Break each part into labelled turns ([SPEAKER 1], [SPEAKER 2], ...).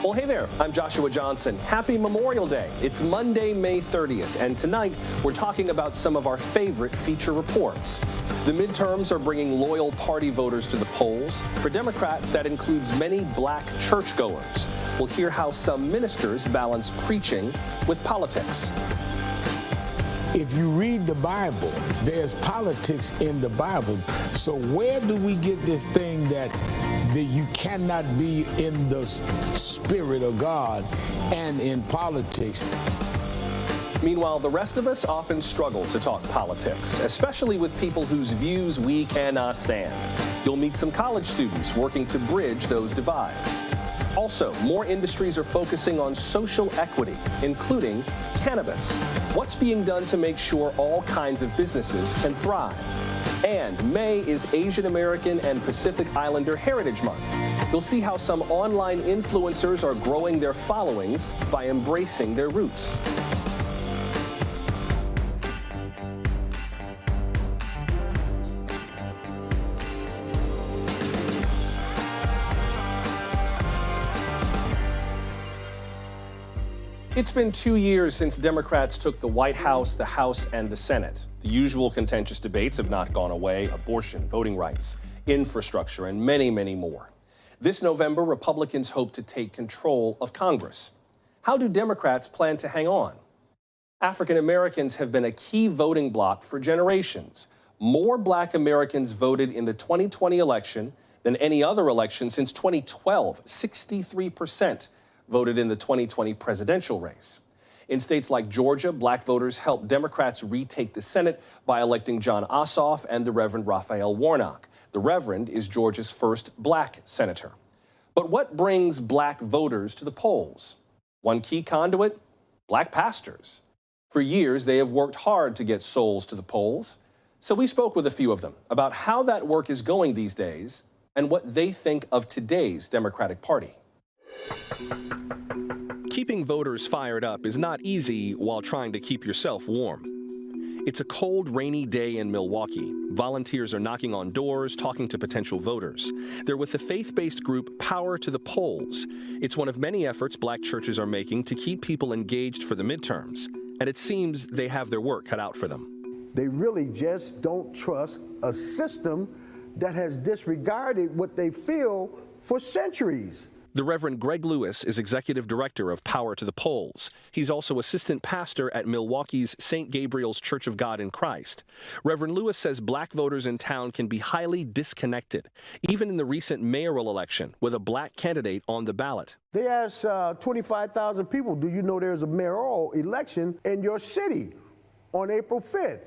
[SPEAKER 1] Well, hey there, I'm Joshua Johnson. Happy Memorial Day. It's Monday, May 30th, and tonight we're talking about some of our favorite feature reports. The midterms are bringing loyal party voters to the polls. For Democrats, that includes many black churchgoers. We'll hear how some ministers balance preaching with politics.
[SPEAKER 2] If you read the Bible, there's politics in the Bible. So where do we get this thing that you cannot be in the spirit of God and in politics?
[SPEAKER 1] Meanwhile, the rest of us often struggle to talk politics, especially with people whose views we cannot stand. You'll meet some college students working to bridge those divides. Also, more industries are focusing on social equity, including cannabis. What's being done to make sure all kinds of businesses can thrive? And May is Asian American and Pacific Islander Heritage Month. You'll see how some online influencers are growing their followings by embracing their roots. It's been 2 years since Democrats took the White House, the House, and the Senate. The usual contentious debates have not gone away: abortion, voting rights, infrastructure, and many, many more. This November, Republicans hope to take control of Congress. How do Democrats plan to hang on? African Americans have been a key voting bloc for generations. More Black Americans voted in the 2020 election than any other election since 2012, 63%. Voted in the 2020 presidential race. In states like Georgia, Black voters helped Democrats retake the Senate by electing John Ossoff and the Reverend Raphael Warnock. The Reverend is Georgia's first Black senator. But what brings Black voters to the polls? One key conduit: Black pastors. For years, they have worked hard to get souls to the polls. So we spoke with a few of them about how that work is going these days and what they think of today's Democratic Party. Keeping voters fired up is not easy while trying to keep yourself warm. It's a cold, rainy day in Milwaukee. Volunteers are knocking on doors, talking to potential voters. They're with the faith-based group Power to the Polls. It's one of many efforts Black churches are making to keep people engaged for the midterms. And it seems they have their work cut out for them.
[SPEAKER 3] They really just don't trust a system that has disregarded what they feel for centuries.
[SPEAKER 1] The Reverend Greg Lewis is executive director of Power to the Polls. He's also assistant pastor at Milwaukee's St. Gabriel's Church of God in Christ. Reverend Lewis says Black voters in town can be highly disconnected, even in the recent mayoral election with a Black candidate on the ballot.
[SPEAKER 3] They asked 25,000 people, do you know there's a mayoral election in your city on April 5th?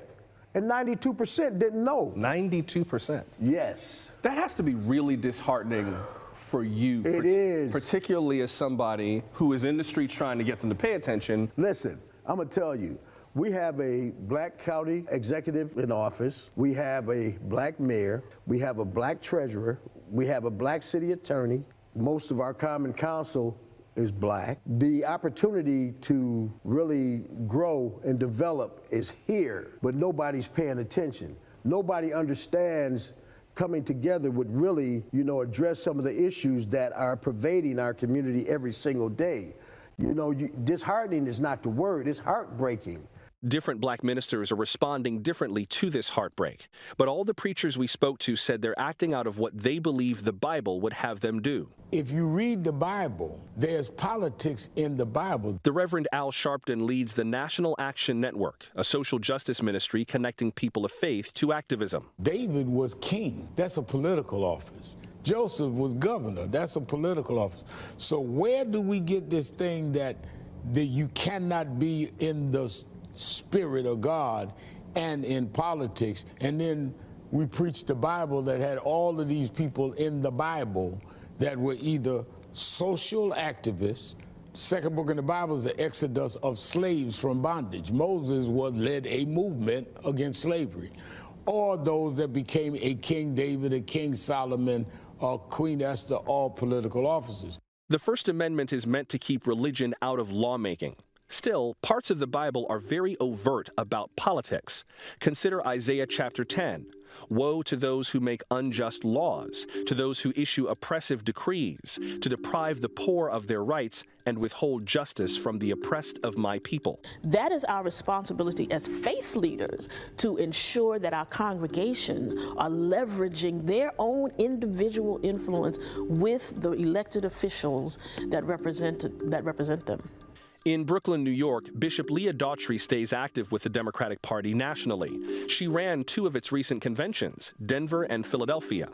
[SPEAKER 3] And 92% didn't know.
[SPEAKER 1] 92%?
[SPEAKER 3] Yes.
[SPEAKER 1] That has to be really disheartening for you.
[SPEAKER 3] It is.
[SPEAKER 1] Particularly as somebody who is in the streets trying to get them to pay attention.
[SPEAKER 3] Listen, I'm gonna tell you, we have a Black county executive in office, we have a Black mayor, we have a Black treasurer, we have a Black city attorney, most of our common council is Black. The opportunity to really grow and develop is here, but nobody's paying attention. Nobody understands coming together would really, address some of the issues that are pervading our community every single day. Disheartening is not the word, it's heartbreaking.
[SPEAKER 1] Different Black ministers are responding differently to this heartbreak, but all the preachers we spoke to said they're acting out of what they believe the Bible would have them do.
[SPEAKER 2] If you read the Bible, there's politics in the Bible.
[SPEAKER 1] The Reverend Al Sharpton leads the National Action Network, a social justice ministry connecting people of faith to activism.
[SPEAKER 2] David was king. That's a political office. Joseph was governor. That's a political office. So where do we get this thing that you cannot be in the spirit of God and in politics? And then we preached the Bible that had all of these people in the Bible that were either social activists. Second book in the Bible is the exodus of slaves from bondage. Moses led a movement against slavery. Or those that became a King David, a King Solomon, or Queen Esther, all political officers.
[SPEAKER 1] The First Amendment is meant to keep religion out of lawmaking. Still, parts of the Bible are very overt about politics. Consider Isaiah chapter 10. Woe to those who make unjust laws, to those who issue oppressive decrees, to deprive the poor of their rights and withhold justice from the oppressed of my people.
[SPEAKER 4] That is our responsibility as faith leaders, to ensure that our congregations are leveraging their own individual influence with the elected officials that represent them.
[SPEAKER 1] In Brooklyn, New York, Bishop Leah Daughtry stays active with the Democratic Party nationally. She ran two of its recent conventions, Denver and Philadelphia.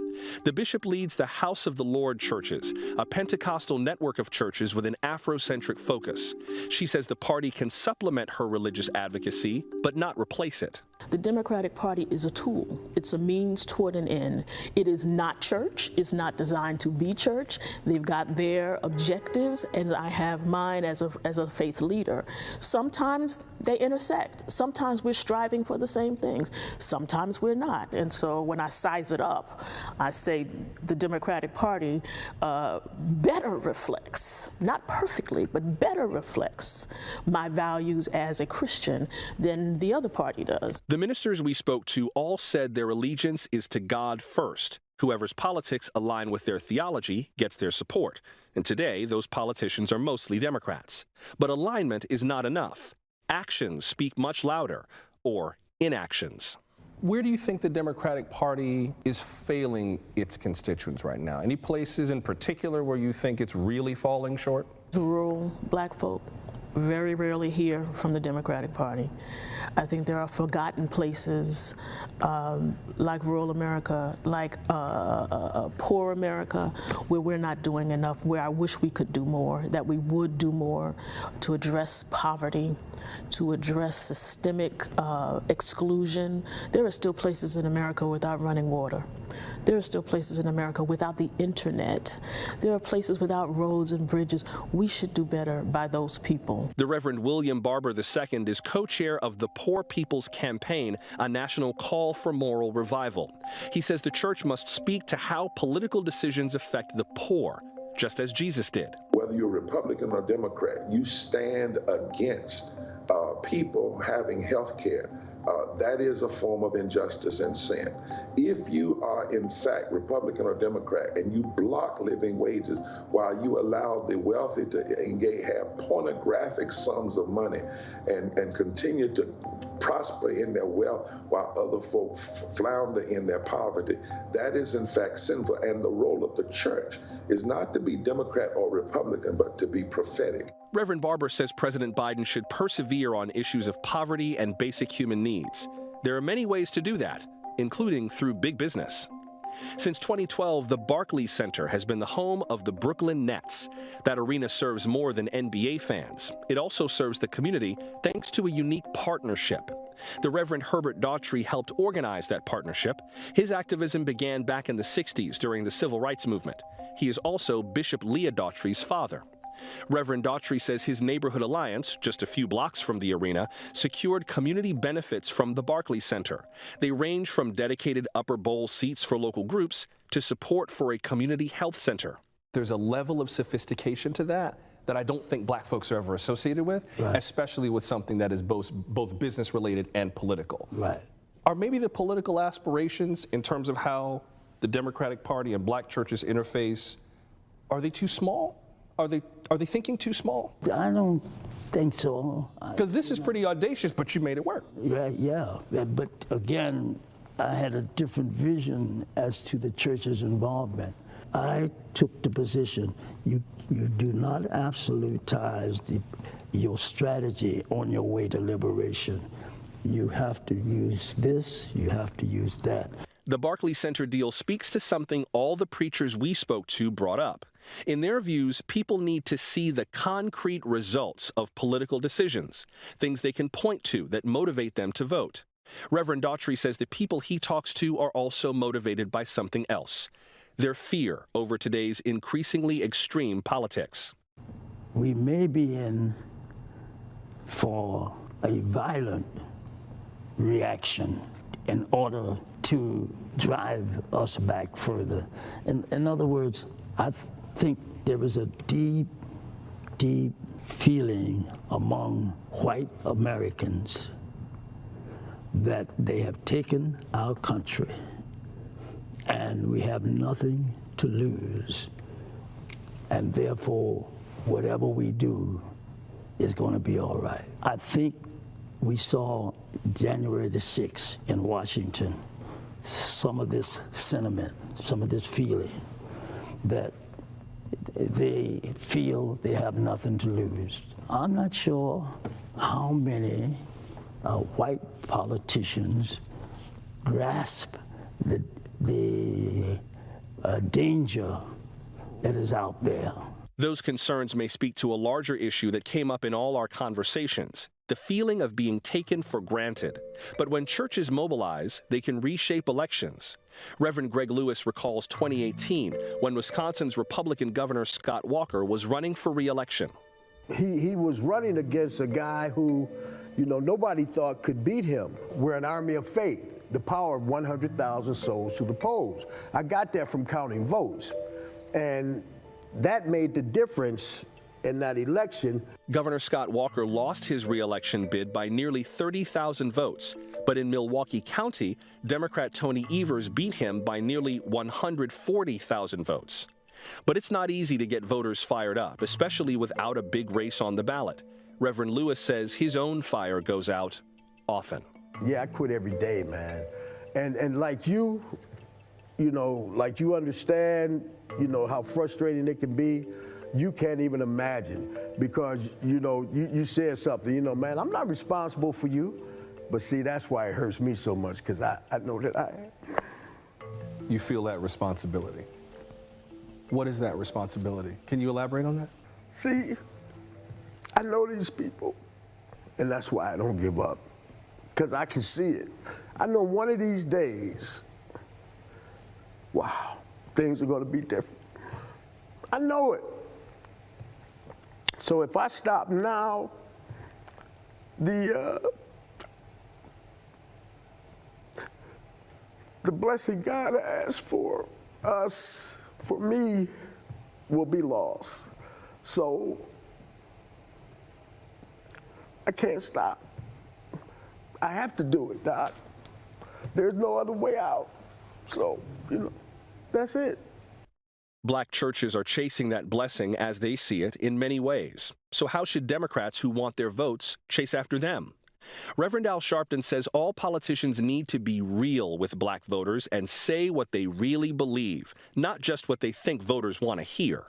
[SPEAKER 1] The bishop leads the House of the Lord churches, a Pentecostal network of churches with an Afrocentric focus. She says the party can supplement her religious advocacy, but not replace it.
[SPEAKER 4] The Democratic Party is a tool. It's a means toward an end. It is not church. It's not designed to be church. They've got their objectives, and I have mine as a faith leader. Sometimes they intersect. Sometimes we're striving for the same things. Sometimes we're not. And so when I size it up, I say the Democratic Party better reflects, not perfectly, but better reflects my values as a Christian than the other party does.
[SPEAKER 1] The ministers we spoke to all said their allegiance is to God first. Whoever's politics align with their theology gets their support. And today, those politicians are mostly Democrats. But alignment is not enough. Actions speak much louder, or inactions. Where do you think the Democratic Party is failing its constituents right now? Any places in particular where you think it's really falling short?
[SPEAKER 4] Rural black folk very rarely hear from the Democratic Party. I think there are forgotten places like rural America, like poor America, where we're not doing enough, where I wish we could do more, that we would do more to address poverty, to address systemic exclusion. There are still places in America without running water. There are still places in America without the internet. There are places without roads and bridges. We should do better by those people.
[SPEAKER 1] The Reverend William Barber II is co-chair of the Poor People's Campaign, a national call for moral revival. He says the church must speak to how political decisions affect the poor, just as Jesus did.
[SPEAKER 5] Whether you're Republican or Democrat, you stand against people having health care. That is a form of injustice and sin. If you are, in fact, Republican or Democrat, and you block living wages while you allow the wealthy to have pornographic sums of money and continue to prosper in their wealth while other folk flounder in their poverty, that is, in fact, sinful. And the role of the church is not to be Democrat or Republican, but to be prophetic.
[SPEAKER 1] Reverend Barber says President Biden should persevere on issues of poverty and basic human needs. There are many ways to do that, including through big business. Since 2012, the Barclays Center has been the home of the Brooklyn Nets. That arena serves more than NBA fans. It also serves the community thanks to a unique partnership. The Reverend Herbert Daughtry helped organize that partnership. His activism began back in the 60s during the Civil Rights Movement. He is also Bishop Leah Daughtry's father. Reverend Daughtry says his neighborhood alliance, just a few blocks from the arena, secured community benefits from the Barclays Center. They range from dedicated upper bowl seats for local groups to support for a community health center. There's a level of sophistication to that I don't think black folks are ever associated with, right, especially with something that is both business related and political.
[SPEAKER 3] Right.
[SPEAKER 1] Are maybe the political aspirations in terms of how the Democratic Party and black churches interface, are they too small? Are they thinking too small?
[SPEAKER 6] I don't think so.
[SPEAKER 1] Because this is pretty audacious, but you made it work.
[SPEAKER 6] Right, yeah. But again, I had a different vision as to the church's involvement. I took the position, you do not absolutize your strategy on your way to liberation. You have to use this, you have to use that.
[SPEAKER 1] The Barclays Center deal speaks to something all the preachers we spoke to brought up. In their views, people need to see the concrete results of political decisions, things they can point to that motivate them to vote. Reverend Daughtry says the people he talks to are also motivated by something else, their fear over today's increasingly extreme politics.
[SPEAKER 6] We may be in for a violent reaction in order to drive us back further. In other words, I think there is a deep deep feeling among white Americans that they have taken our country and we have nothing to lose, and therefore whatever we do is going to be all right. I think we saw January the 6th in Washington some of this sentiment, some of this feeling that they feel they have nothing to lose. I'm not sure how many white politicians grasp the danger that is out there.
[SPEAKER 1] Those concerns may speak to a larger issue that came up in all our conversations, the feeling of being taken for granted. But when churches mobilize, they can reshape elections. Reverend Greg Lewis recalls 2018, when Wisconsin's Republican Governor Scott Walker was running for re-election.
[SPEAKER 3] He was running against a guy who, you know, nobody thought could beat him. We're an army of faith, the power of 100,000 souls to the polls. I got that from counting votes. And that made the difference in that election.
[SPEAKER 1] Governor Scott Walker lost his re-election bid by nearly 30,000 votes. But in Milwaukee County, Democrat Tony Evers beat him by nearly 140,000 votes. But it's not easy to get voters fired up, especially without a big race on the ballot. Reverend Lewis says his own fire goes out often.
[SPEAKER 3] Yeah, I quit every day, man. And like you know, like you understand, you know, how frustrating it can be. You can't even imagine, because, you know, you said something, you know, man, I'm not responsible for you. But see, that's why it hurts me so much, because I know that I am.
[SPEAKER 1] You feel that responsibility. What is that responsibility? Can you elaborate on that?
[SPEAKER 3] See, I know these people, and that's why I don't give up, because I can see it. I know one of these days, wow, things are going to be different. I know it. So if I stop now, the blessing God has for us, for me, will be lost. So I can't stop. I have to do it, Doc. There's no other way out. So, you know, that's it.
[SPEAKER 1] Black churches are chasing that blessing as they see it in many ways. So how should Democrats who want their votes chase after them? Reverend Al Sharpton says all politicians need to be real with black voters and say what they really believe, not just what they think voters want to hear.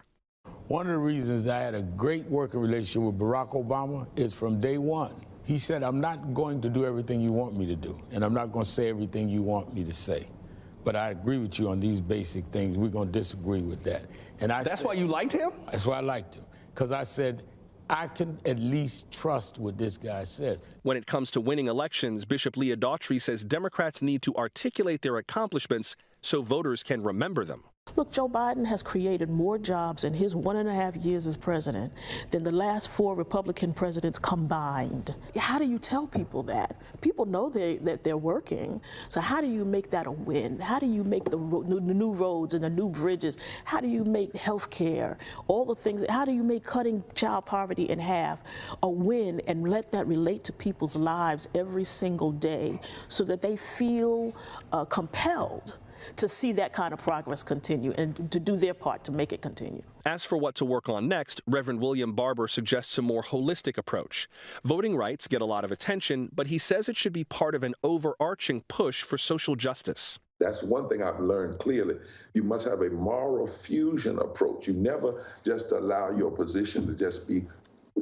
[SPEAKER 2] One of the reasons I had a great working relationship with Barack Obama is from day one. He said, I'm not going to do everything you want me to do, and I'm not going to say everything you want me to say. But I agree with you on these basic things. We're going to disagree with that. And that's
[SPEAKER 1] why you liked him?
[SPEAKER 2] That's why I liked him, because I said, I can at least trust what this guy says.
[SPEAKER 1] When it comes to winning elections, Bishop Leah Daughtry says Democrats need to articulate their accomplishments so voters can remember them.
[SPEAKER 4] Look, Joe Biden has created more jobs in his 1.5 years as president than the last 4 Republican presidents combined. How do you tell people that? People know that they're working. So how do you make that a win? How do you make the new roads and the new bridges? How do you make health care, all the things? How do you make cutting child poverty in half a win and let that relate to people's lives every single day so that they feel compelled to see that kind of progress continue and to do their part to make it continue.
[SPEAKER 1] As for what to work on next, Reverend William Barber suggests a more holistic approach. Voting rights get a lot of attention, but he says it should be part of an overarching push for social justice.
[SPEAKER 5] That's one thing I've learned clearly. You must have a moral fusion approach. You never just allow your position to just be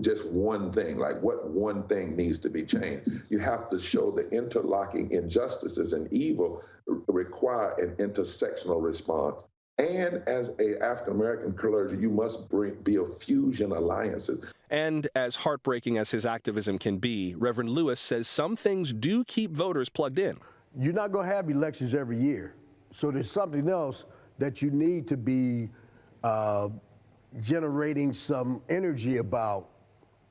[SPEAKER 5] just one thing, like what one thing needs to be changed. You have to show the interlocking injustices and evil require an intersectional response. And as an African-American clergy, you must be of fusion alliances.
[SPEAKER 1] And as heartbreaking as his activism can be, Reverend Lewis says some things do keep voters plugged in.
[SPEAKER 3] You're not going to have elections every year. So there's something else that you need to be generating some energy about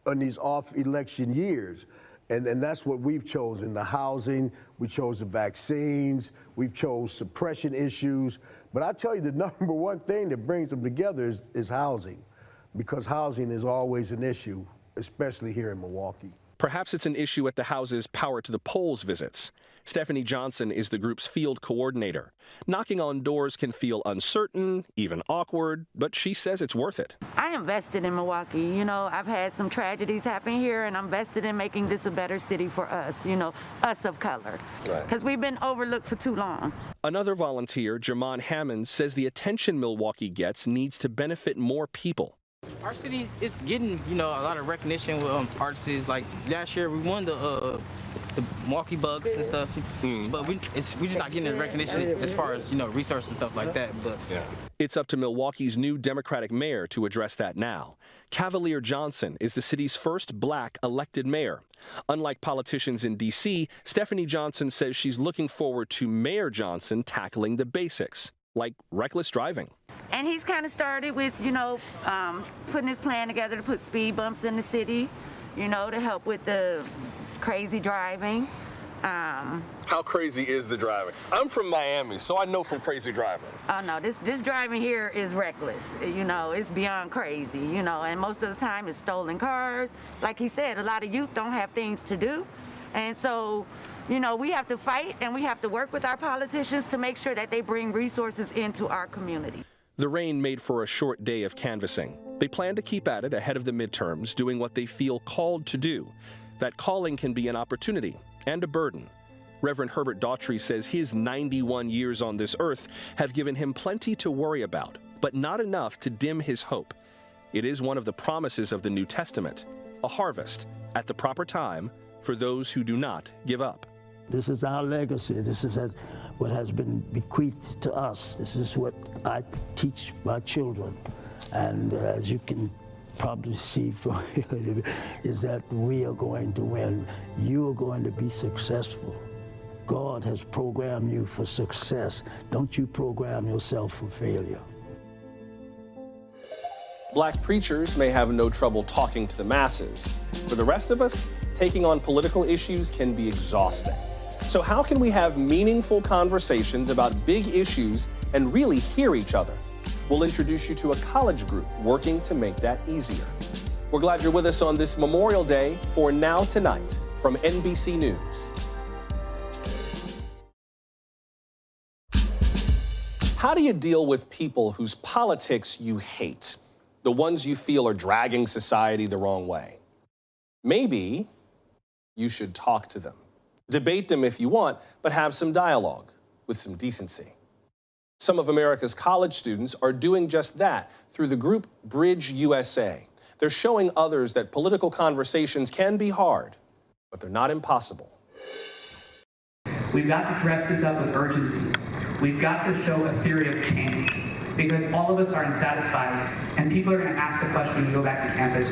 [SPEAKER 3] in these off-election years. And that's what we've chosen, the housing, we chose the vaccines, we've chose suppression issues. But I tell you, the number one thing that brings them together is housing. because housing is always an issue, especially here in Milwaukee.
[SPEAKER 1] Perhaps it's an issue at the House's Power to the Polls visits. Stephanie Johnson is the group's field coordinator. Knocking on doors can feel uncertain, even awkward, but she says it's worth it.
[SPEAKER 7] I am vested in Milwaukee. You know, I've had some tragedies happen here, and I'm vested in making this a better city for us, you know, us of color. Because we've been overlooked for too long.
[SPEAKER 1] Another volunteer, Jamon Hammond, says the attention Milwaukee gets needs to benefit more people.
[SPEAKER 8] Our city is getting, you know, a lot of recognition with artists. Like last year, we won the Milwaukee Bucks and stuff, but we just not getting the recognition as far as, you know, resources and stuff like that. But
[SPEAKER 1] It's up to Milwaukee's new Democratic mayor to address that now. Cavalier Johnson is the city's first black elected mayor. Unlike politicians in D.C., Stephanie Johnson says she's looking forward to Mayor Johnson tackling the basics, like reckless driving.
[SPEAKER 7] And he's kind of started with, you know, putting his plan together to put speed bumps in the city, you know, to help with the crazy driving.
[SPEAKER 1] How crazy is the driving? I'm from Miami, so I know from crazy driving.
[SPEAKER 7] Oh no, this driving here is reckless. You know, it's beyond crazy, you know, and most of the time it's stolen cars. Like he said, a lot of youth don't have things to do. And so, you know, we have to fight and we have to work with our politicians to make sure that they bring resources into our community.
[SPEAKER 1] The rain made for a short day of canvassing. They plan to keep at it ahead of the midterms, doing what they feel called to do. That calling can be an opportunity and a burden. Reverend Herbert Daughtry says his 91 years on this earth have given him plenty to worry about, but not enough to dim his hope. It is one of the promises of the New Testament, a harvest at the proper time for those who do not give up.
[SPEAKER 6] This is our legacy. This is what has been bequeathed to us. This is what I teach my children. And as you can probably see from here, is that we are going to win. You are going to be successful. God has programmed you for success. Don't you program yourself for failure.
[SPEAKER 1] Black preachers may have no trouble talking to the masses. For the rest of us, taking on political issues can be exhausting. So how can we have meaningful conversations about big issues and really hear each other? We'll introduce you to a college group working to make that easier. We're glad you're with us on this Memorial Day for Now Tonight from NBC News. How do you deal with people whose politics you hate? The ones you feel are dragging society the wrong way? Maybe you should talk to them. Debate them if you want, but have some dialogue with some decency. Some of America's college students are doing just that through the group Bridge USA. They're showing others that political conversations can be hard, but they're not impossible.
[SPEAKER 9] We've got to dress this up with urgency. We've got to show a theory of change, because all of us are unsatisfied, and people are going to ask the question when we go back to campus,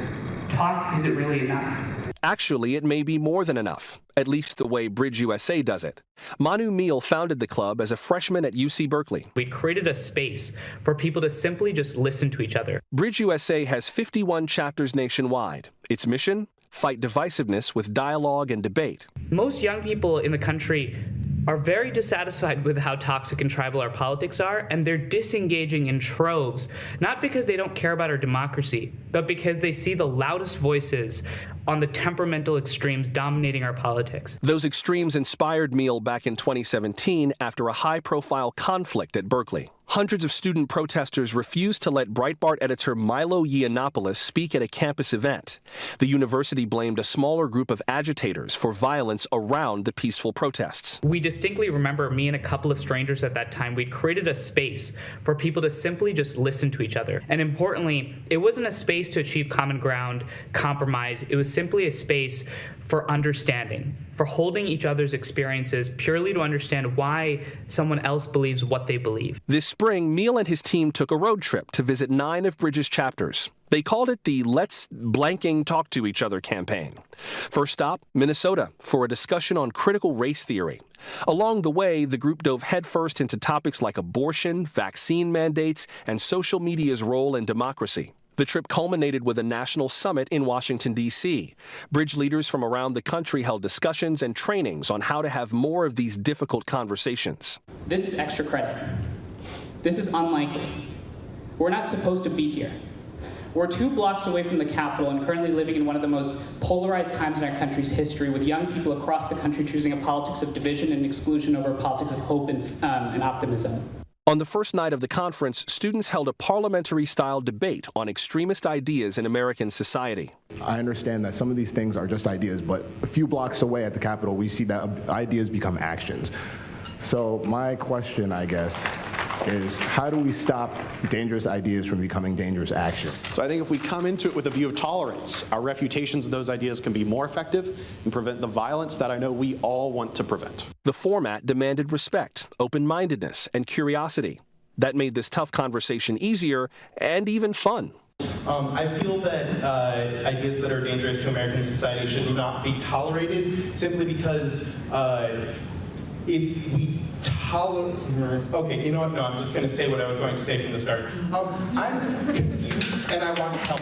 [SPEAKER 9] talk, is it really enough?
[SPEAKER 1] Actually, it may be more than enough, at least the way Bridge USA does it. Manu Meal founded the club as a freshman at UC Berkeley.
[SPEAKER 10] We created a space for people to simply just listen to each other.
[SPEAKER 1] Bridge USA has 51 chapters nationwide. Its mission? Fight divisiveness with dialogue and debate.
[SPEAKER 10] Most young people in the country are very dissatisfied with how toxic and tribal our politics are, and they're disengaging in troves, not because they don't care about our democracy, but because they see the loudest voices on the temperamental extremes dominating our politics.
[SPEAKER 1] Those extremes inspired Meal back in 2017 after a high-profile conflict at Berkeley. Hundreds of student protesters refused to let Breitbart editor Milo Yiannopoulos speak at a campus event. The university blamed a smaller group of agitators for violence around the peaceful protests.
[SPEAKER 10] We distinctly remember, me and a couple of strangers at that time, we'd created a space for people to simply just listen to each other. And importantly, it wasn't a space to achieve common ground, compromise. It was simply a space for understanding, for holding each other's experiences purely to understand why someone else believes what they believe.
[SPEAKER 1] This spring, Meal and his team took a road trip to visit 9 of Bridge's chapters. They called it the Let's Blanking Talk to Each Other campaign. First stop, Minnesota, for a discussion on critical race theory. Along the way, the group dove headfirst into topics like abortion, vaccine mandates, and social media's role in democracy. The trip culminated with a national summit in Washington, D.C. Bridge leaders from around the country held discussions and trainings on how to have more of these difficult conversations.
[SPEAKER 9] This is extra credit. This is unlikely. We're not supposed to be here. We're 2 blocks away from the Capitol and currently living in one of the most polarized times in our country's history, with young people across the country choosing a politics of division and exclusion over a politics of hope and optimism.
[SPEAKER 1] On the first night of the conference, students held a parliamentary-style debate on extremist ideas in American society.
[SPEAKER 11] I understand that some of these things are just ideas, but a few blocks away at the Capitol, we see that ideas become actions. So my question, I guess, is how do we stop dangerous ideas from becoming dangerous action?
[SPEAKER 12] So I think if we come into it with a view of tolerance, our refutations of those ideas can be more effective and prevent the violence that I know we all want to prevent.
[SPEAKER 1] The format demanded respect, open-mindedness, and curiosity. That made this tough conversation easier and even fun.
[SPEAKER 13] I feel that ideas that are dangerous to American society should not be tolerated simply because if we okay, you know what? No, I'm just going to say what I was going to say from the start. I'm confused and I want help.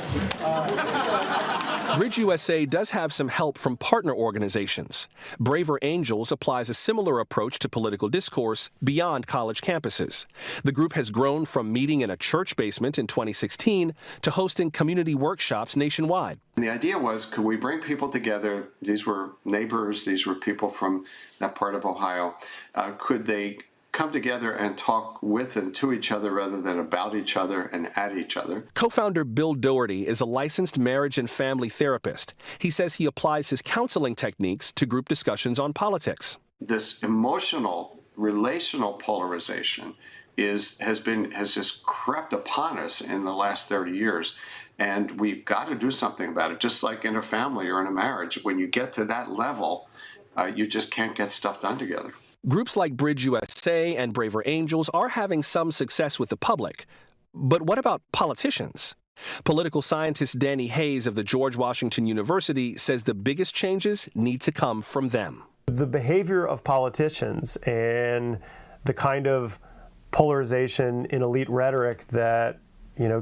[SPEAKER 1] Bridge USA does have some help from partner organizations. Braver Angels applies a similar approach to political discourse beyond college campuses. The group has grown from meeting in a church basement in 2016 to hosting community workshops nationwide.
[SPEAKER 14] And the idea was, could we bring people together? These were neighbors, these were people from that part of Ohio. Could they come together and talk with and to each other rather than about each other and at each other?
[SPEAKER 1] Co-founder Bill Doherty is a licensed marriage and family therapist. He says he applies his counseling techniques to group discussions on politics.
[SPEAKER 14] This emotional, relational polarization has just crept upon us in the last 30 years. And we've got to do something about it, just like in a family or in a marriage. When you get to that level, you just can't get stuff done together.
[SPEAKER 1] Groups like Bridge USA and Braver Angels are having some success with the public. But what about politicians? Political scientist Danny Hayes of the George Washington University says the biggest changes need to come from them.
[SPEAKER 15] The behavior of politicians and the kind of polarization in elite rhetoric that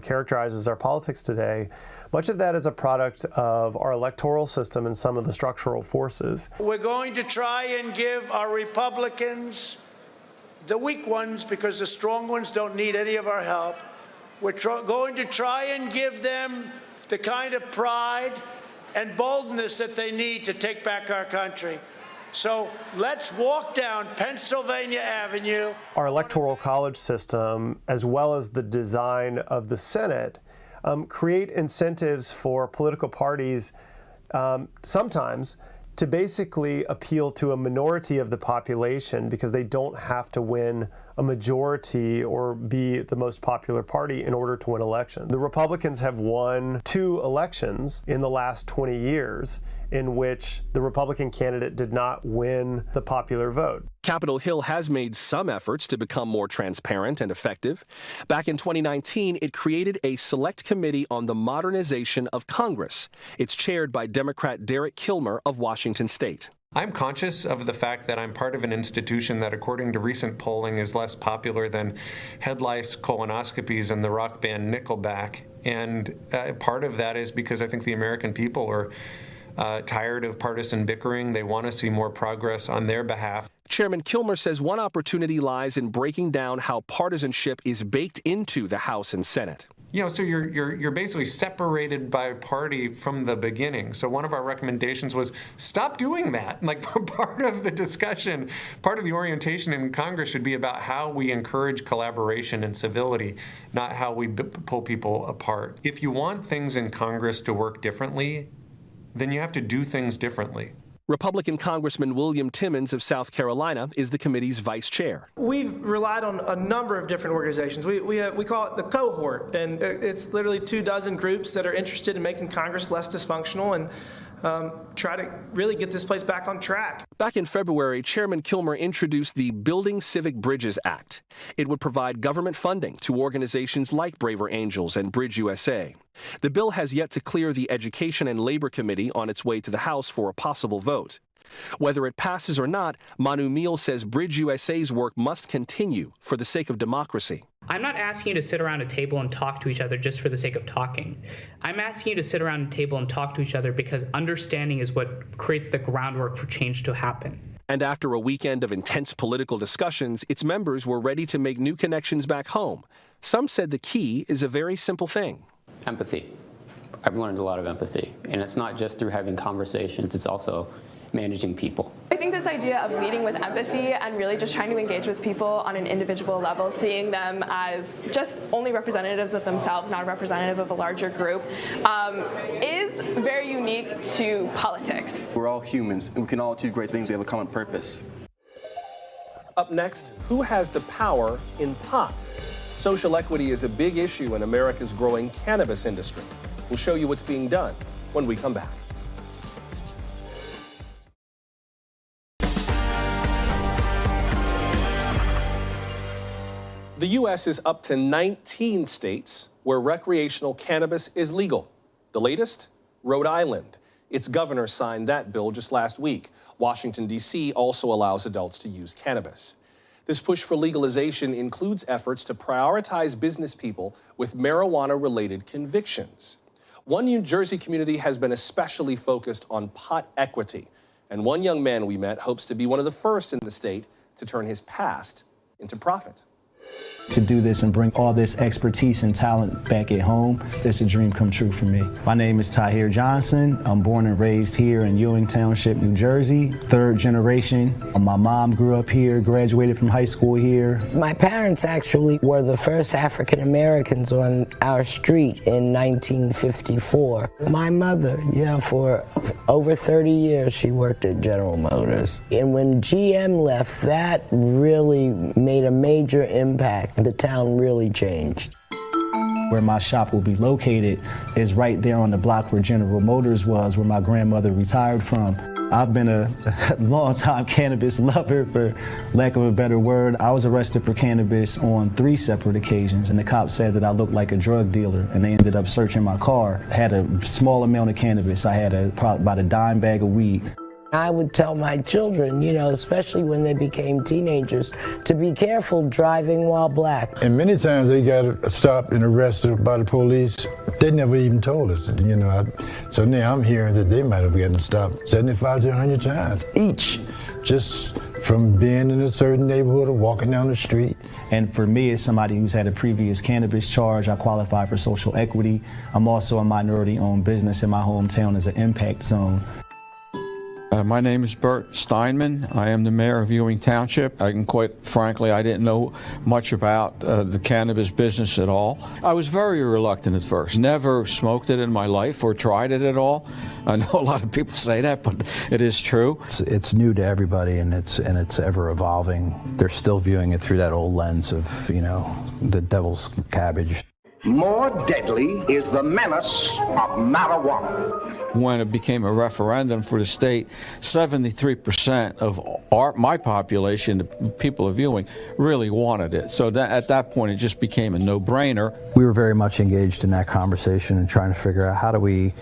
[SPEAKER 15] characterizes our politics today, much of that is a product of our electoral system and some of the structural forces.
[SPEAKER 16] We're going to try and give our Republicans, the weak ones, because the strong ones don't need any of our help, we're going to try and give them the kind of pride and boldness that they need to take back our country. So let's walk down Pennsylvania Avenue.
[SPEAKER 15] Our electoral college system, as well as the design of the Senate, create incentives for political parties sometimes to basically appeal to a minority of the population because they don't have to win a majority or be the most popular party in order to win elections. The Republicans have won 2 elections in the last 20 years in which the Republican candidate did not win the popular vote.
[SPEAKER 1] Capitol Hill has made some efforts to become more transparent and effective. Back in 2019, it created a select committee on the modernization of Congress. It's chaired by Democrat Derek Kilmer of Washington State.
[SPEAKER 17] I'm conscious of the fact that I'm part of an institution that, according to recent polling, is less popular than head lice, colonoscopies, and the rock band Nickelback. And part of that is because I think the American people are tired of partisan bickering. They want to see more progress on their behalf.
[SPEAKER 1] Chairman Kilmer says one opportunity lies in breaking down how partisanship is baked into the House and Senate.
[SPEAKER 17] So you're basically separated by party from the beginning. So one of our recommendations was stop doing that. Like, part of the discussion, part of the orientation in Congress should be about how we encourage collaboration and civility, not how we pull people apart. If you want things in Congress to work differently, then you have to do things differently.
[SPEAKER 1] Republican Congressman William Timmons of South Carolina is the committee's vice chair.
[SPEAKER 18] We've relied on a number of different organizations. We call it the cohort, and it's literally 24 groups that are interested in making Congress less dysfunctional and try to really get this place back on track.
[SPEAKER 1] Back in February, Chairman Kilmer introduced the Building Civic Bridges Act. It would provide government funding to organizations like Braver Angels and Bridge USA. The bill has yet to clear the Education and Labor Committee on its way to the House for a possible vote. Whether it passes or not, Manu Meal says Bridge USA's work must continue for the sake of democracy.
[SPEAKER 10] I'm not asking you to sit around a table and talk to each other just for the sake of talking. I'm asking you to sit around a table and talk to each other because understanding is what creates the groundwork for change to happen.
[SPEAKER 1] And after a weekend of intense political discussions, its members were ready to make new connections back home. Some said the key is a very simple thing.
[SPEAKER 19] Empathy. I've learned a lot of empathy. And it's not just through having conversations, it's also managing people.
[SPEAKER 20] I think this idea of leading with empathy and really just trying to engage with people on an individual level, seeing them as just only representatives of themselves, not a representative of a larger group, is very unique to politics.
[SPEAKER 21] We're all humans, and we can all achieve great things. We have a common purpose.
[SPEAKER 1] Up next, who has the power in pot? Social equity is a big issue in America's growing cannabis industry. We'll show you what's being done when we come back. The U.S. is up to 19 states where recreational cannabis is legal. The latest? Rhode Island. Its governor signed that bill just last week. Washington, D.C. also allows adults to use cannabis. This push for legalization includes efforts to prioritize business people with marijuana-related convictions. One New Jersey community has been especially focused on pot equity, and one young man we met hopes to be one of the first in the state to turn his past into profit.
[SPEAKER 22] To do this and bring all this expertise and talent back at home, it's a dream come true for me. My name is Tahir Johnson. I'm born and raised here in Ewing Township, New Jersey, third generation. My mom grew up here, graduated from high school here.
[SPEAKER 23] My parents actually were the first African Americans on our street in 1954. My mother, for over 30 years, she worked at General Motors. And when GM left, that really made a major impact. The town really changed.
[SPEAKER 22] Where my shop will be located is right there on the block where General Motors was, where my grandmother retired from. I've been a long-time cannabis lover, for lack of a better word. I was arrested for cannabis on 3 separate occasions, and the cops said that I looked like a drug dealer, and they ended up searching my car. I had a small amount of cannabis. I had about a dime bag of weed.
[SPEAKER 23] I would tell my children, especially when they became teenagers, to be careful driving while black.
[SPEAKER 24] And many times they got stopped and arrested by the police. They never even told us, So now I'm hearing that they might have gotten stopped 75 to 100 times each, just from being in a certain neighborhood or walking down the street.
[SPEAKER 22] And for me, as somebody who's had a previous cannabis charge, I qualify for social equity. I'm also a minority-owned business in my hometown as an impact zone.
[SPEAKER 25] My name is Bert Steinman. I am the mayor of Ewing Township. Quite frankly, I didn't know much about the cannabis business at all. I was very reluctant at first. Never smoked it in my life or tried it at all. I know a lot of people say that, but it is true.
[SPEAKER 26] It's new to everybody, and it's ever evolving. They're still viewing it through that old lens of, the devil's cabbage.
[SPEAKER 27] More deadly is the menace of marijuana.
[SPEAKER 25] When it became a referendum for the state, 73% of my population, the people of Ewing, really wanted it. So at that point, it just became a no-brainer.
[SPEAKER 26] We were very much engaged in that conversation and trying to figure out how do we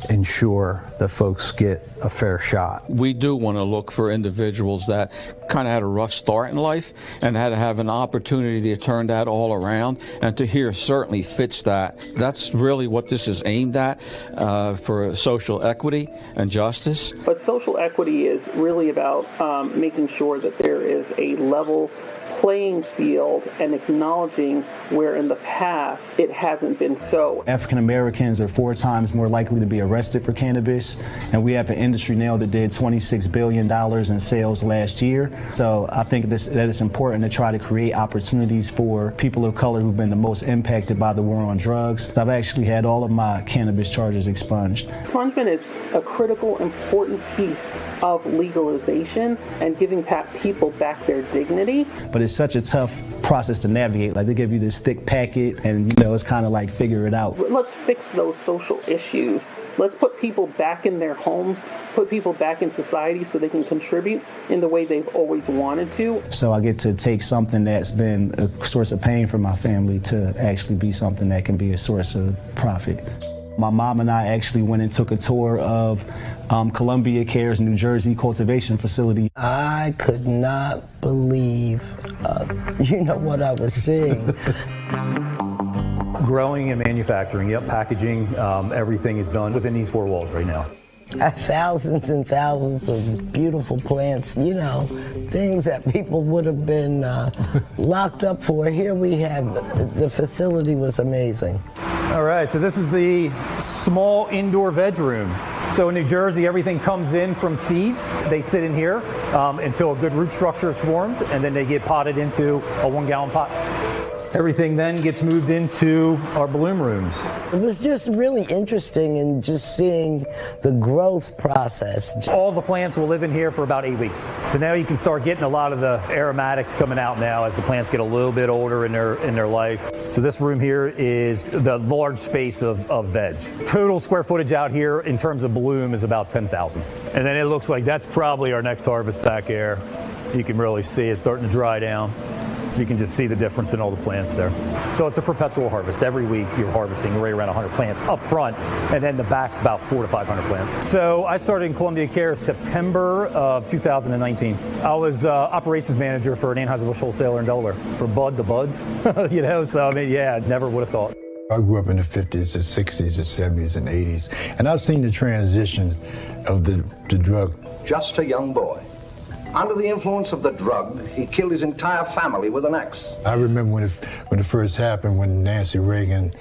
[SPEAKER 26] ensure that folks get a fair shot.
[SPEAKER 25] We do want to look for individuals that kind of had a rough start in life and had to have an opportunity to turn that all around, and to here certainly fits that. That's really what this is aimed at, for social equity and justice.
[SPEAKER 28] But social equity is really about making sure that there is a level playing field and acknowledging where in the past it hasn't been so.
[SPEAKER 22] African Americans are 4 times more likely to be arrested for cannabis, and we have an industry now that did $26 billion in sales last year. So I think that it's important to try to create opportunities for people of color who've been the most impacted by the war on drugs. I've actually had all of my cannabis charges expunged.
[SPEAKER 28] Expungement is a critical, important piece of legalization and giving people back their dignity.
[SPEAKER 22] But it's such a tough process to navigate. Like, they give you this thick packet, and it's kind of like figure it out.
[SPEAKER 28] Let's fix those social issues. Let's put people back in their homes, put people back in society so they can contribute in the way they've always wanted to.
[SPEAKER 22] So I get to take something that's been a source of pain for my family to actually be something that can be a source of profit. My mom and I actually went and took a tour of Columbia Care's New Jersey cultivation facility.
[SPEAKER 23] I could not believe, what I was seeing.
[SPEAKER 29] Growing and manufacturing, packaging, everything is done within these 4 walls right now.
[SPEAKER 23] Thousands and thousands of beautiful plants, things that people would have been locked up for. Here we have, the facility was amazing.
[SPEAKER 29] All right, so this is the small indoor veg room. So in New Jersey, everything comes in from seeds. They sit in here until a good root structure is formed, and then they get potted into a 1-gallon pot. Everything then gets moved into our bloom rooms.
[SPEAKER 23] It was just really interesting in just seeing the growth process.
[SPEAKER 29] All the plants will live in here for about 8 weeks. So now you can start getting a lot of the aromatics coming out now as the plants get a little bit older in their life. So this room here is the large space of veg. Total square footage out here in terms of bloom is about 10,000. And then it looks like that's probably our next harvest back there. You can really see it starting to dry down. So you can just see the difference in all the plants there. So it's a perpetual harvest. Every week you're harvesting right around 100 plants up front, and then the back's about 400 to 500 plants. So I started in Columbia Care September of 2019. I was operations manager for an Anheuser-Busch wholesaler in Delaware for Bud the Buds, so I mean, yeah, never would have thought.
[SPEAKER 24] I grew up in the 50s, the 60s, the 70s, and 80s, and I've seen the transition of the drug.
[SPEAKER 27] Just a young boy. Under the influence of the drug, he killed his entire family with an axe.
[SPEAKER 24] I remember when it first happened, when Nancy Reagan...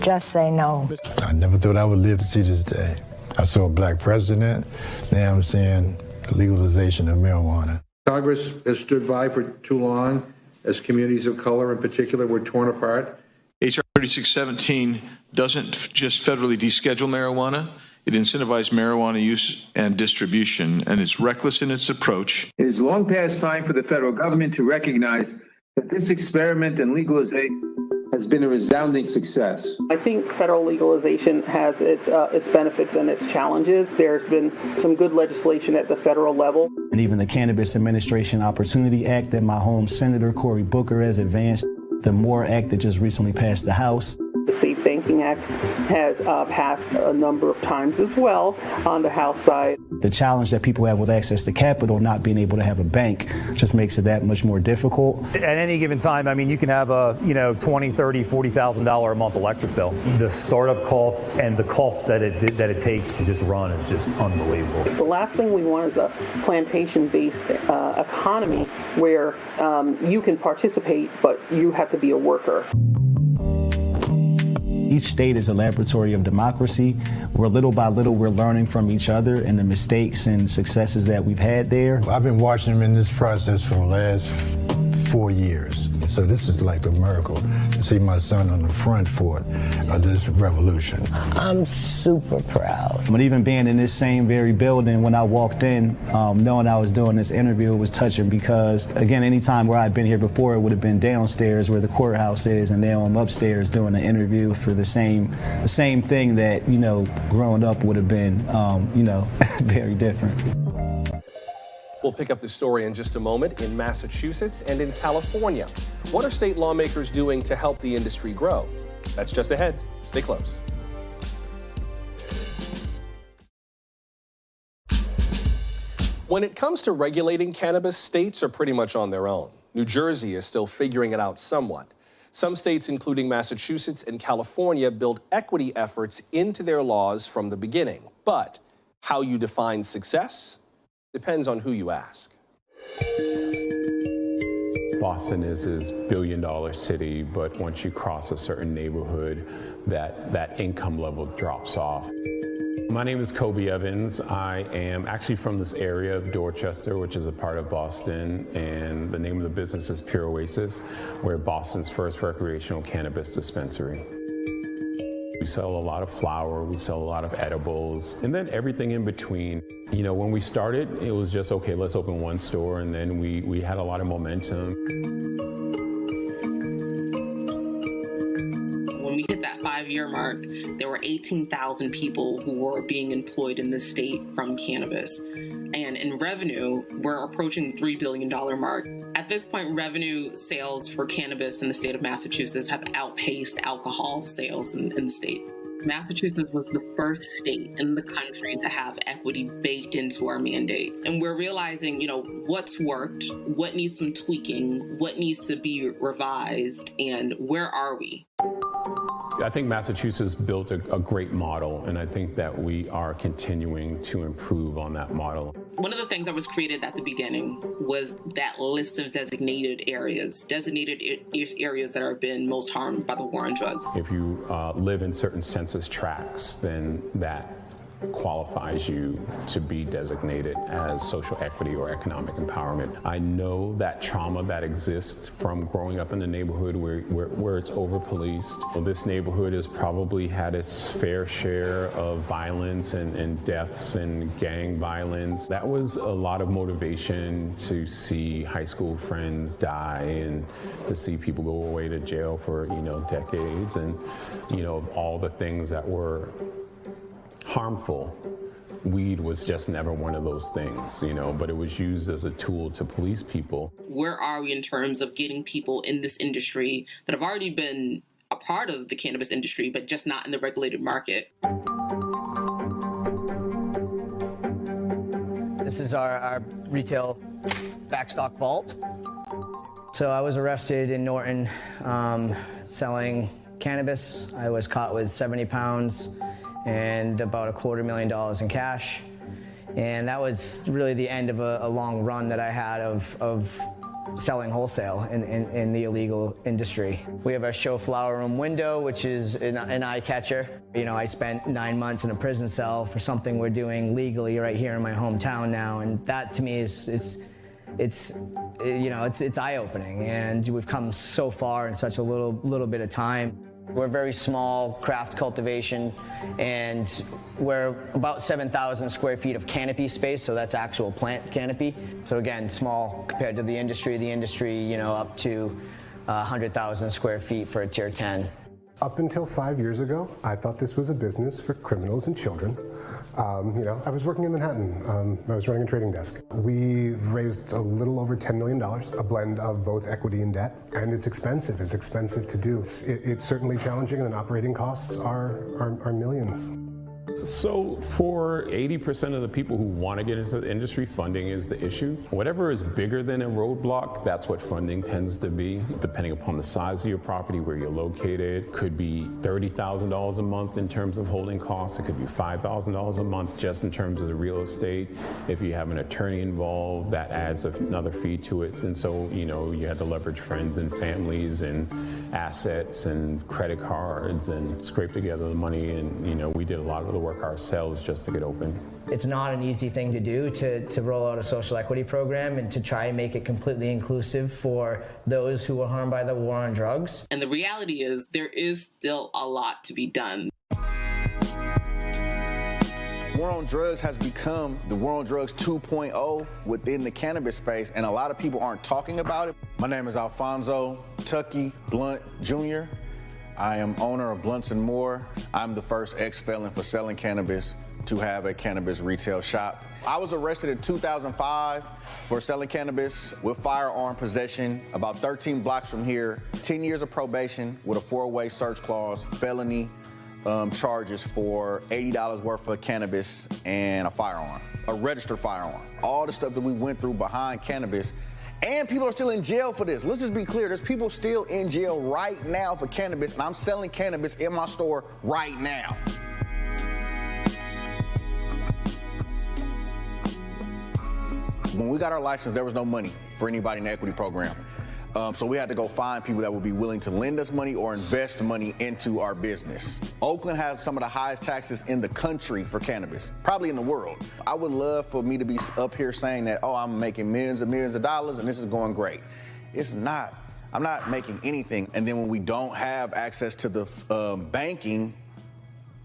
[SPEAKER 23] Just say no.
[SPEAKER 24] I never thought I would live to see this day. I saw a black president. Now I'm seeing the legalization of marijuana.
[SPEAKER 2] Congress has stood by for too long as communities of color in particular were torn apart.
[SPEAKER 3] H.R. 3617 doesn't just federally deschedule marijuana. It incentivizes marijuana use and distribution, and it's reckless in its approach.
[SPEAKER 4] It is long past time for the federal government to recognize that this experiment in legalization has been a resounding success.
[SPEAKER 28] I think federal legalization has its benefits and its challenges. There's been some good legislation at the federal level.
[SPEAKER 22] And even the Cannabis Administration Opportunity Act that my home Senator Cory Booker has advanced, the MORE Act that just recently passed the House.
[SPEAKER 28] The Safe Banking Act has passed a number of times as well on the House side.
[SPEAKER 22] The challenge that people have with access to capital, not being able to have a bank, just makes it that much more difficult.
[SPEAKER 29] At any given time, I mean, you can have a $20,000, $30,000, $40,000 a month electric bill. The startup cost and the cost that it takes to just run is just unbelievable.
[SPEAKER 28] The last thing we want is a plantation-based economy where you can participate, but you have to be a worker.
[SPEAKER 22] Each state is a laboratory of democracy, where little by little we're learning from each other and the mistakes and successes that we've had there.
[SPEAKER 24] I've been watching them in this process for the last 4 years. So this is like a miracle to see my son on the front foot of this revolution.
[SPEAKER 23] I'm super proud.
[SPEAKER 22] But even being in this same very building, when I walked in, knowing I was doing this interview, it was touching because, again, anytime where I'd been here before, it would have been downstairs where the courthouse is, and now I'm upstairs doing an interview for the same thing that, growing up would have been, very different.
[SPEAKER 1] We'll pick up the story in just a moment in Massachusetts and in California. What are state lawmakers doing to help the industry grow? That's just ahead. Stay close. When it comes to regulating cannabis, states are pretty much on their own. New Jersey is still figuring it out somewhat. Some states, including Massachusetts and California, build equity efforts into their laws from the beginning. But how you define success depends on who you ask.
[SPEAKER 5] Boston is his billion-dollar city, but once you cross a certain neighborhood, that income level drops off. My name is Kobe Evans. I am actually from this area of Dorchester, which is a part of Boston, and the name of the business is Pure Oasis. We're Boston's first recreational cannabis dispensary. We sell a lot of flower, we sell a lot of edibles, and then everything in between. When we started, it was just, okay, let's open one store, and then we had a lot of momentum.
[SPEAKER 6] When we hit that 5-year mark, there were 18,000 people who were being employed in the state from cannabis. And in revenue, we're approaching the $3 billion mark. At this point, revenue sales for cannabis in the state of Massachusetts have outpaced alcohol sales in the state. Massachusetts was the first state in the country to have equity baked into our mandate. And we're realizing, what's worked, what needs some tweaking, what needs to be revised, and where are we?
[SPEAKER 5] I think Massachusetts built a great model, and I think that we are continuing to improve on that model.
[SPEAKER 6] One of the things that was created at the beginning was that list of designated areas that have been most harmed by the war on drugs.
[SPEAKER 5] If you live in certain census tracts, then that qualifies you to be designated as social equity or economic empowerment. I know that trauma that exists from growing up in a neighborhood where it's over-policed. Well, this neighborhood has probably had its fair share of violence and deaths and gang violence. That was a lot of motivation to see high school friends die and to see people go away to jail for, decades, and, all the things that were harmful. Weed was just never one of those things, but it was used as a tool to police people.
[SPEAKER 6] Where are we in terms of getting people in this industry that have already been a part of the cannabis industry, but just not in the regulated market?
[SPEAKER 7] This is our retail backstock vault. So I was arrested in Norton selling cannabis. I was caught with 70 pounds and about $250,000 in cash. And that was really the end of a long run that I had of selling wholesale in the illegal industry. We have our show flower room window, which is an eye catcher. I spent 9 months in a prison cell for something we're doing legally right here in my hometown now, and that to me is it's eye-opening, and we've come so far in such a little bit of time. We're very small craft cultivation, and we're about 7,000 square feet of canopy space, so that's actual plant canopy. So again, small compared to the industry. The industry, up to 100,000 square feet for a tier 10.
[SPEAKER 8] Up until 5 years ago, I thought this was a business for criminals and children. I was working in Manhattan. I was running a trading desk. We've raised a little over $10 million, a blend of both equity and debt, and it's expensive. It's expensive to do. It's certainly challenging, and operating costs are millions.
[SPEAKER 5] So for 80% of the people who want to get into the industry, funding is the issue. Whatever is bigger than a roadblock, that's what funding tends to be, depending upon the size of your property, where you're located. Could be $30,000 a month in terms of holding costs. It could be $5,000 a month just in terms of the real estate. If you have an attorney involved, that adds another fee to it. And so, you had to leverage friends and families and assets and credit cards and scrape together the money. And, we did a lot of the work ourselves just to get open.
[SPEAKER 7] It's not an easy thing to do to roll out a social equity program and to try and make it completely inclusive for those who were harmed by the war on drugs.
[SPEAKER 6] And the reality is there is still a lot to be done.
[SPEAKER 9] War on drugs has become the War on Drugs 2.0 within the cannabis space, and a lot of people aren't talking about it. My name is Alfonso Tucky Blunt Jr. I am owner of Blunts & More. I'm the first ex-felon for selling cannabis to have a cannabis retail shop. I was arrested in 2005 for selling cannabis with firearm possession about 13 blocks from here, 10 years of probation with a 4-way search clause, felony charges for $80 worth of cannabis and a firearm, a registered firearm. All the stuff that we went through behind cannabis. And people are still in jail for this. Let's just be clear. There's people still in jail right now for cannabis, and I'm selling cannabis in my store right now. When we got our license, there was no money for anybody in the equity program. So we had to go find people that would be willing to lend us money or invest money into our business. Oakland has some of the highest taxes in the country for cannabis, probably in the world. I would love for me to be up here saying that, I'm making millions and millions of dollars and this is going great. It's not. I'm not making anything. And then when we don't have access to the banking,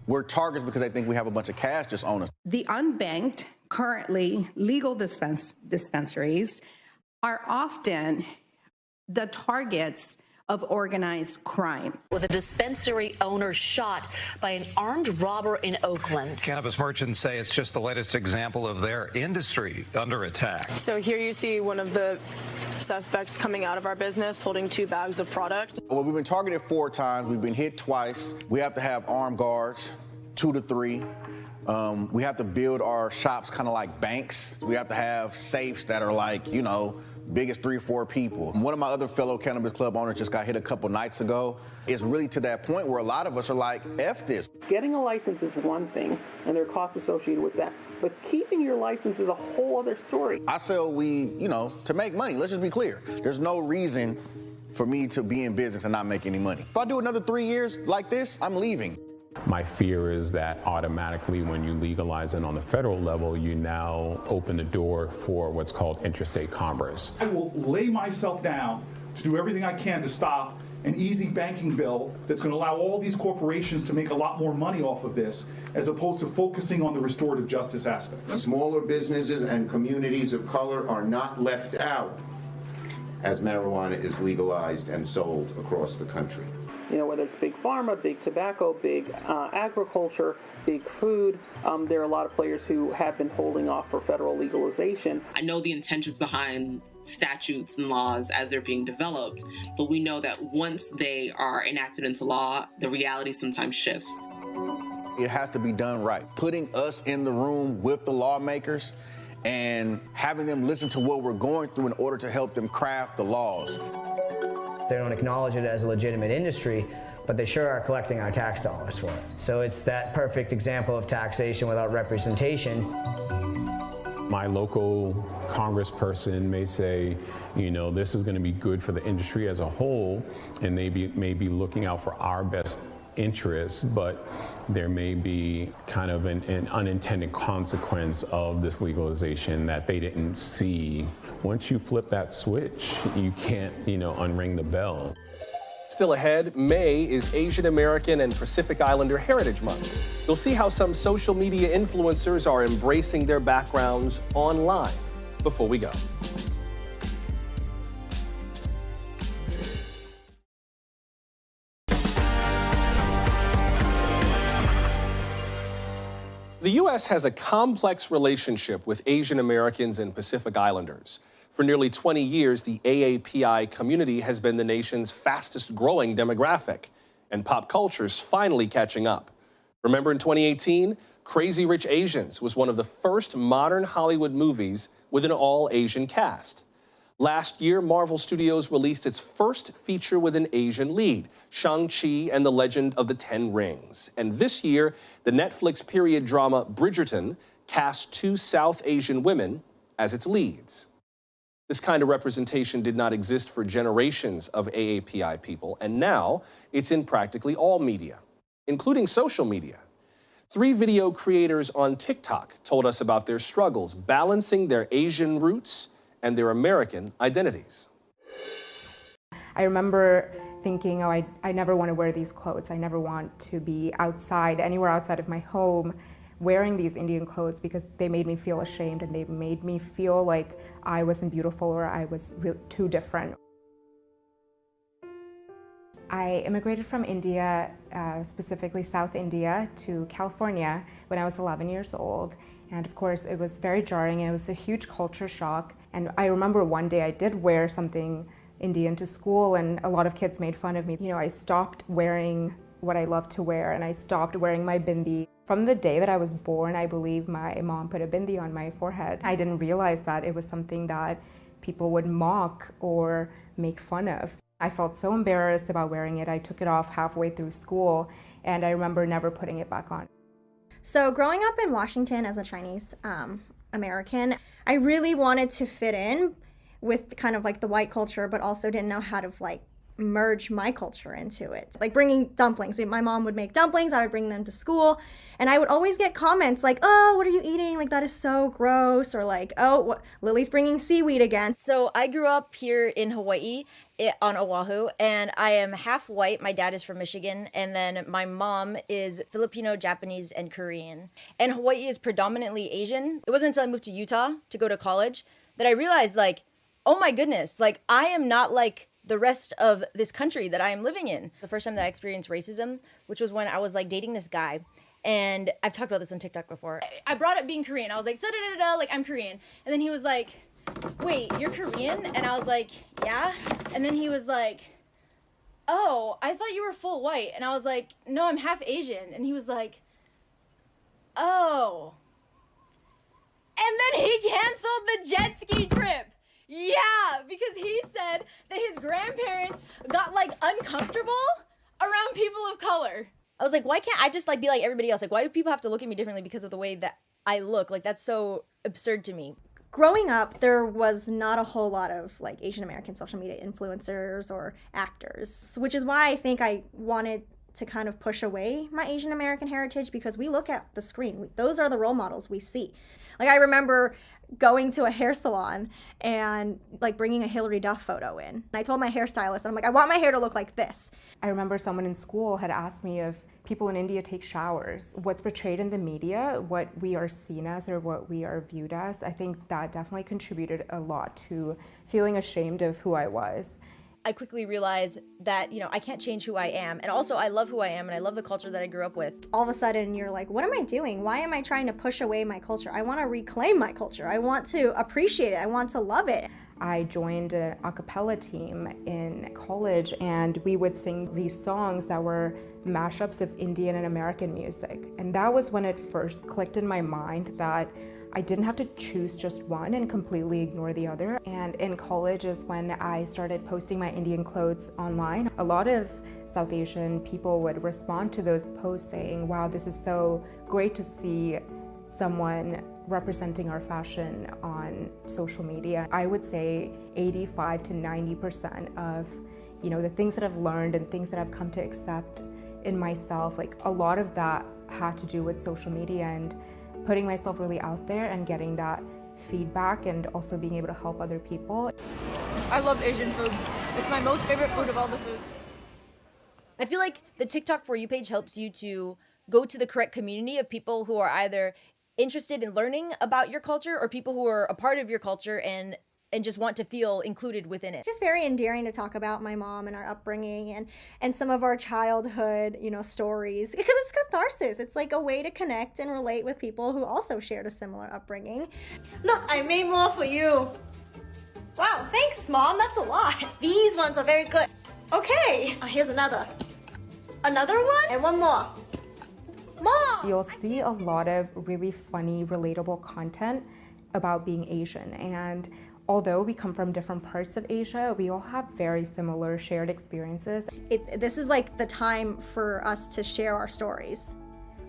[SPEAKER 9] we're targets because they think we have a bunch of cash just on us.
[SPEAKER 11] The unbanked, currently legal dispensaries are often the targets of organized crime.
[SPEAKER 12] With a dispensary owner shot by an armed robber in Oakland.
[SPEAKER 13] Cannabis merchants say it's just the latest example of their industry under attack.
[SPEAKER 14] So here you see one of the suspects coming out of our business holding 2 bags of product.
[SPEAKER 9] Well, we've been targeted 4 times. We've been hit twice. We have to have armed guards, 2 to 3. We have to build our shops kind of like banks. We have to have safes that are like, biggest 3 or 4 people. One of my other fellow cannabis club owners just got hit a couple nights ago. It's really to that point where a lot of us are like, F this.
[SPEAKER 28] Getting a license is one thing, and there are costs associated with that. But keeping your license is a whole other story.
[SPEAKER 9] I sell weed, to make money. Let's just be clear. There's no reason for me to be in business and not make any money. If I do another 3 years like this, I'm leaving.
[SPEAKER 5] My fear is that automatically when you legalize it on the federal level, you now open the door for what's called interstate commerce.
[SPEAKER 10] I will lay myself down to do everything I can to stop an easy banking bill that's going to allow all these corporations to make a lot more money off of this, as opposed to focusing on the restorative justice aspects.
[SPEAKER 15] Smaller businesses and communities of color are not left out as marijuana is legalized and sold across the country.
[SPEAKER 28] Whether it's big pharma, big tobacco, big agriculture, big food, there are a lot of players who have been holding off for federal legalization.
[SPEAKER 6] I know the intentions behind statutes and laws as they're being developed, but we know that once they are enacted into law, the reality sometimes shifts.
[SPEAKER 9] It has to be done right. Putting us in the room with the lawmakers and having them listen to what we're going through in order to help them craft the laws.
[SPEAKER 7] They don't acknowledge it as a legitimate industry, but they sure are collecting our tax dollars for it. So it's that perfect example of taxation without representation.
[SPEAKER 5] My local congressperson may say, this is going to be good for the industry as a whole, and they may be looking out for our best interests, but there may be kind of an unintended consequence of this legalization that they didn't see. Once you flip that switch, you can't, unring the bell.
[SPEAKER 1] Still ahead, May is Asian American and Pacific Islander Heritage Month. You'll see how some social media influencers are embracing their backgrounds online. Before we go. The U.S. has a complex relationship with Asian Americans and Pacific Islanders. For nearly 20 years, the AAPI community has been the nation's fastest growing demographic, and pop culture's finally catching up. Remember in 2018, Crazy Rich Asians was one of the first modern Hollywood movies with an all-Asian cast. Last year, Marvel Studios released its first feature with an Asian lead, Shang-Chi and the Legend of the Ten Rings. And this year, the Netflix period drama Bridgerton cast 2 South Asian women as its leads. This kind of representation did not exist for generations of AAPI people, and now it's in practically all media, including social media. 3 video creators on TikTok told us about their struggles balancing their Asian roots and their American identities.
[SPEAKER 16] I remember thinking, I never want to wear these clothes. I never want to be outside, anywhere outside of my home, wearing these Indian clothes because they made me feel ashamed and they made me feel like I wasn't beautiful or I was too different. I immigrated from India, specifically South India, to California when I was 11 years old. And of course, it was very jarring and it was a huge culture shock. And I remember one day I did wear something Indian to school and a lot of kids made fun of me. I stopped wearing what I love to wear and I stopped wearing my bindi. From the day that I was born, I believe my mom put a bindi on my forehead. I didn't realize that it was something that people would mock or make fun of. I felt so embarrassed about wearing it. I took it off halfway through school and I remember never putting it back on.
[SPEAKER 17] So growing up in Washington as a Chinese American, I really wanted to fit in with kind of like the white culture, but also didn't know how to merge my culture into it. Like bringing dumplings. My mom would make dumplings, I would bring them to school, and I would always get comments like, oh, what are you eating? Like, that is so gross, or like, oh, Lily's bringing seaweed again.
[SPEAKER 18] So I grew up here in Hawaii on Oahu, and I am half white. My dad is from Michigan, and then my mom is Filipino, Japanese, and Korean. And Hawaii is predominantly Asian. It wasn't until I moved to Utah to go to college that I realized, oh my goodness, I am not like the rest of this country that I am living in. The first time that I experienced racism, which was when I was dating this guy, and I've talked about this on TikTok before.
[SPEAKER 19] I brought up being Korean. I was like, da-da-da-da, I'm Korean. And then he was like, wait, you're Korean? And I was like, yeah. And then he was like, oh, I thought you were full white. And I was like, no, I'm half Asian. And he was like, oh. And then he canceled the jet ski trip. Yeah, because he said that his grandparents got like uncomfortable around people of color.
[SPEAKER 18] I was like, why can't I just like be like everybody else? Like, why do people have to look at me differently because of the way that I look? Like, that's so absurd to me.
[SPEAKER 17] Growing up, there was not a whole lot of like Asian American social media influencers or actors, which is why I think I wanted to kind of push away my Asian American heritage, because we look at the screen. Those are the role models we see. Like, I remember going to a hair salon and like bringing a Hillary Duff photo in. And I told my hairstylist, I'm like, I want my hair to look like this.
[SPEAKER 16] I remember someone in school had asked me if people in India take showers. What's portrayed in the media, what we are seen as or what we are viewed as, I think that definitely contributed a lot to feeling ashamed of who I was.
[SPEAKER 18] I quickly realized that, you know, I can't change who I am. And also I love who I am and I love the culture that I grew up with.
[SPEAKER 17] All of a sudden you're like, what am I doing? Why am I trying to push away my culture? I want to reclaim my culture. I want to appreciate it. I want to love it.
[SPEAKER 16] I joined an a cappella team in college, and we would sing these songs that were mashups of Indian and American music. And that was when it first clicked in my mind that I didn't have to choose just one and completely ignore the other. And in college is when I started posting my Indian clothes online. A lot of South Asian people would respond to those posts saying, wow, this is so great to see someone representing our fashion on social media. I would say 85 to 90% of, you know, the things that I've learned and things that I've come to accept in myself, like a lot of that had to do with social media and putting myself really out there and getting that feedback and also being able to help other people.
[SPEAKER 19] I love Asian food. It's my most favorite food of all the foods.
[SPEAKER 18] I feel like the TikTok For You page helps you to go to the correct community of people who are either interested in learning about your culture or people who are a part of your culture and just want to feel included within it.
[SPEAKER 17] Just very endearing to talk about my mom and our upbringing and some of our childhood, you know, stories, because it's catharsis. It's like a way to connect and relate with people who also shared a similar upbringing. Look, I made more for you. Wow, thanks, Mom. That's a lot. These ones are very good. Okay, here's another. Another one? And one more. Mom!
[SPEAKER 16] You'll see a lot of really funny, relatable content about being Asian. And although we come from different parts of Asia, we all have very similar shared experiences.
[SPEAKER 17] This is like the time for us to share our stories.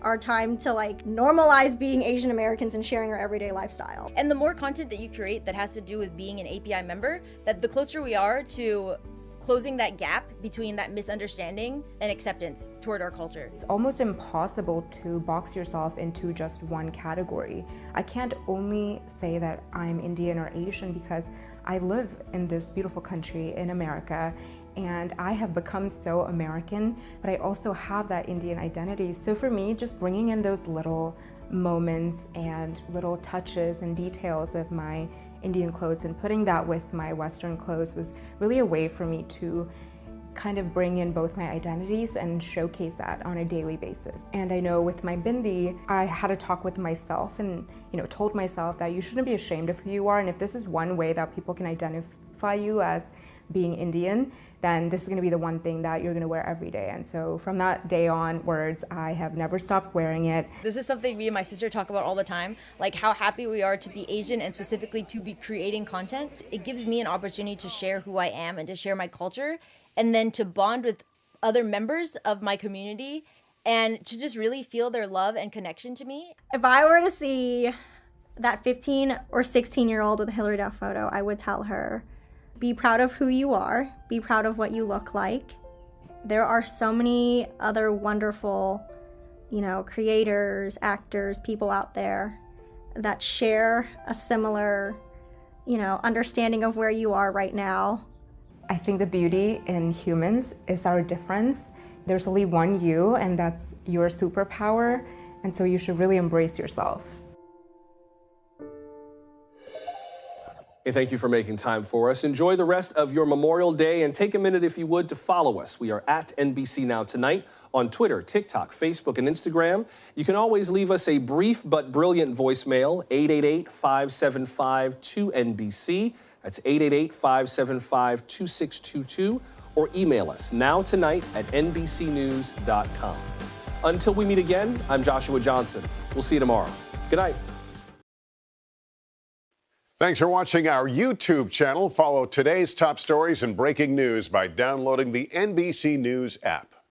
[SPEAKER 17] Our time to like normalize being Asian Americans and sharing our everyday lifestyle.
[SPEAKER 18] And the more content that you create that has to do with being an API member, that the closer we are to closing that gap between that misunderstanding and acceptance toward our culture.
[SPEAKER 16] It's almost impossible to box yourself into just one category. I can't only say that I'm Indian or Asian because I live in this beautiful country in America and I have become so American, but I also have that Indian identity. So for me, just bringing in those little moments and little touches and details of my Indian clothes and putting that with my Western clothes was really a way for me to kind of bring in both my identities and showcase that on a daily basis. And I know with my bindi, I had a talk with myself and, you know, told myself that you shouldn't be ashamed of who you are, and if this is one way that people can identify you as being Indian, then this is going to be the one thing that you're going to wear every day. And so from that day onwards, I have never stopped wearing it.
[SPEAKER 18] This is something me and my sister talk about all the time, like how happy we are to be Asian and specifically to be creating content. It gives me an opportunity to share who I am and to share my culture, and then to bond with other members of my community and to just really feel their love and connection to me.
[SPEAKER 17] If I were to see that 15 or 16-year-old with a Hillary Duff photo, I would tell her, be proud of who you are, be proud of what you look like. There are so many other wonderful, you know, creators, actors, people out there that share a similar, you know, understanding of where you are right now.
[SPEAKER 16] I think the beauty in humans is our difference. There's only one you, and that's your superpower, and so you should really embrace yourself.
[SPEAKER 1] Hey, thank you for making time for us. Enjoy the rest of your Memorial Day and take a minute, if you would, to follow us. We are at NBC Now Tonight on Twitter, TikTok, Facebook, and Instagram. You can always leave us a brief but brilliant voicemail, 888-575-2NBC. That's 888-575-2622. Or email us nowtonight@nbcnews.com. Until we meet again, I'm Joshua Johnson. We'll see you tomorrow. Good night.
[SPEAKER 2] Thanks for watching our YouTube channel. Follow today's top stories and breaking news by downloading the NBC News app.